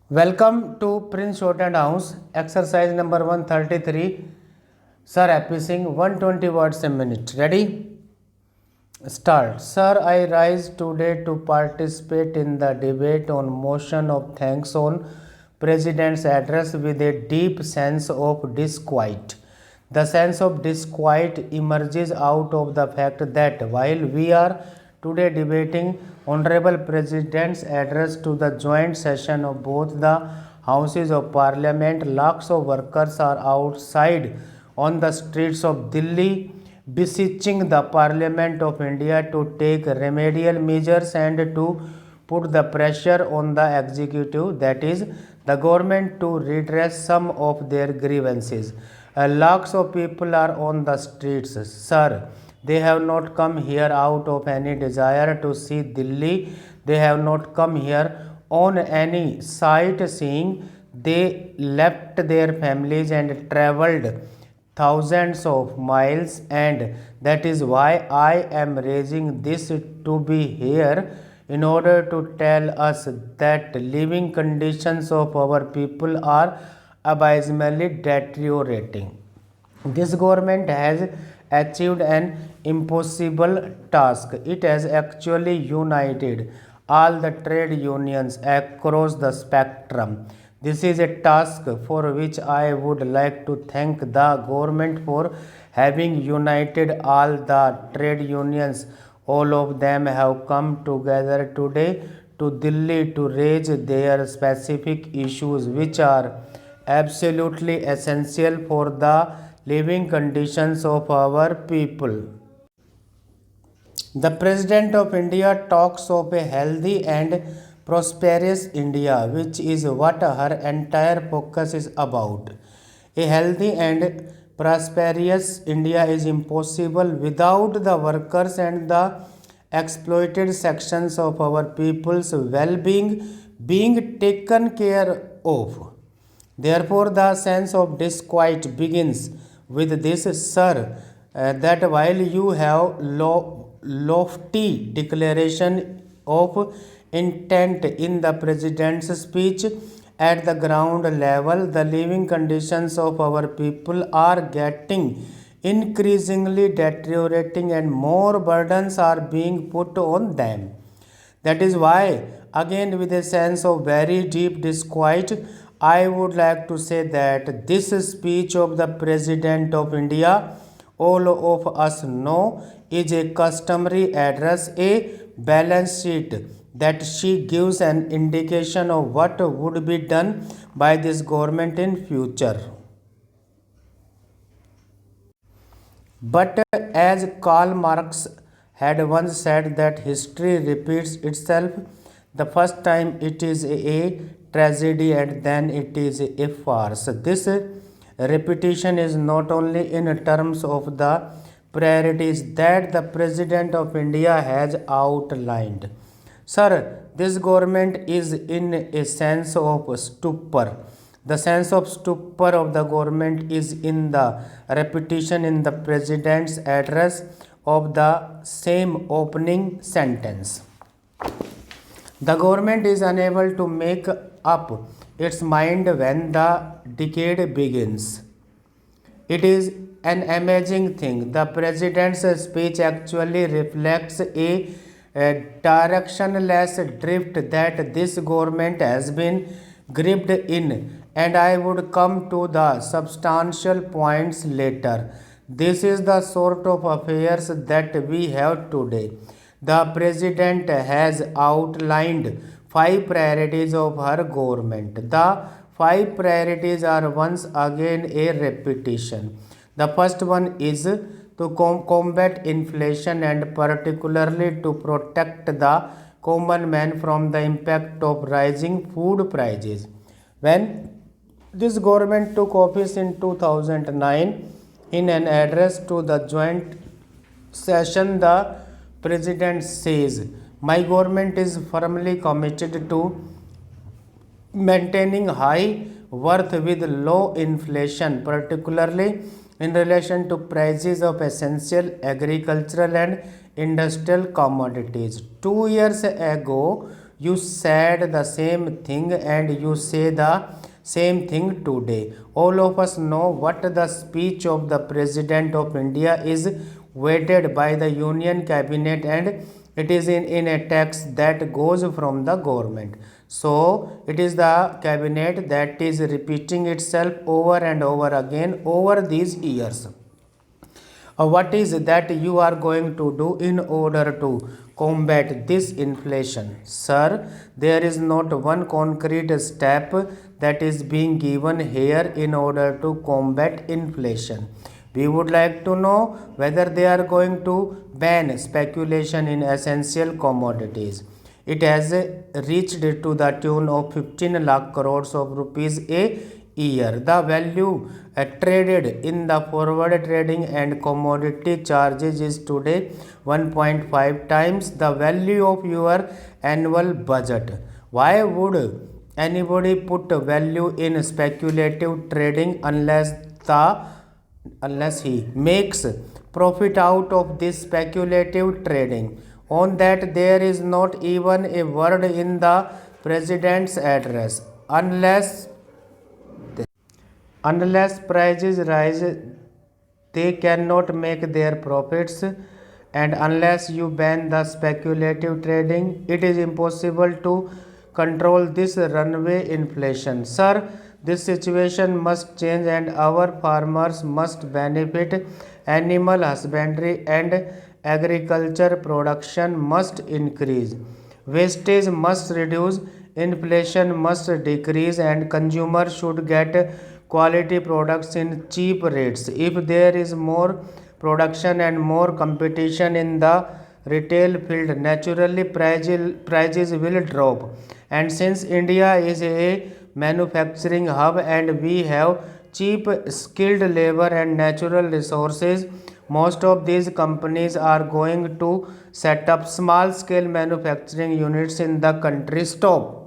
Welcome to Prince Short and House, exercise number 133. Sir, happy Singh, 120 words a minute. Ready? Start. Sir, I rise today to participate in the debate on motion of thanks on President's address with a deep sense of disquiet. The sense of disquiet emerges out of the fact that while we are today debating Honorable President's address to the joint session of both the Houses of Parliament, lakhs of workers are outside on the streets of Delhi beseeching the Parliament of India to take remedial measures and to put the pressure on the executive, that is, the government, to redress some of their grievances. Lakhs of people are on the streets, sir. They have not come here out of any desire to see Delhi. They have not come here on any sightseeing. They left their families and travelled thousands of miles, and that is why I am raising this to be here in order to tell us that living conditions of our people are abysmally deteriorating. This government has achieved an impossible task. It has actually united all the trade unions across the spectrum. This is a task for which I would like to thank the government for having united all the trade unions. All of them have come together today to Delhi to raise their specific issues, which are absolutely essential for the living conditions of our people. The President of India talks of a healthy and prosperous India, which is what her entire focus is about. A healthy and prosperous India is impossible without the workers and the exploited sections of our people's well-being being taken care of. Therefore, the sense of disquiet begins with this, sir, that while you have lofty declaration of intent in the President's speech, at the ground level, the living conditions of our people are getting increasingly deteriorating and more burdens are being put on them. That is why, again, with a sense of very deep disquiet, I would like to say that this speech of the President of India, all of us know, is a customary address, a balance sheet that she gives an indication of what would be done by this government in future. But as Karl Marx had once said that history repeats itself, the first time it is a tragedy and then it is a farce. This repetition is not only in terms of the priorities that the President of India has outlined. Sir, this government is in a sense of stupor. The sense of stupor of the government is in the repetition in the President's address of the same opening sentence. The government is unable to make up its mind when the decade begins. It is an amazing thing. The President's speech actually reflects a directionless drift that this government has been gripped in, and I would come to the substantial points later. This is the sort of affairs that we have today. The President has outlined 5 priorities of her government. The 5 priorities are once again a repetition. The first one is to combat inflation and particularly to protect the common man from the impact of rising food prices. When this government took office in 2009, in an address to the joint session, the President says, my government is firmly committed to maintaining high worth with low inflation, particularly in relation to prices of essential agricultural and industrial commodities. 2 years ago, You said the same thing and you say the same thing today. All of us know what the speech of the President of India is weighted by the Union Cabinet and it is in a text that goes from the government. So it is the cabinet that is repeating itself over and over again over these years. What is that you are going to do in order to combat this inflation? Sir, there is not one concrete step that is being given here in order to combat inflation. We would like to know whether they are going to ban speculation in essential commodities. It has reached to the tune of 15 lakh crores of rupees a year. The value traded in the forward trading and commodity charges is today 1.5 times the value of your annual budget. Why would anybody put value in speculative trading unless he makes profit out of this speculative trading? On that, there is not even a word in the president's address. Unless prices rise, they cannot make their profits, and unless you ban the speculative trading, it is impossible to control this runaway inflation. Sir, this situation must change and our farmers must benefit. Animal husbandry and agriculture production must increase. Wastage must reduce, inflation must decrease, and consumers should get quality products in cheap rates. If there is more production and more competition in the retail field, naturally prices will drop. And since India is a manufacturing hub and we have cheap skilled labor and natural resources, most of these companies are going to set up small scale manufacturing units in the country. Stop.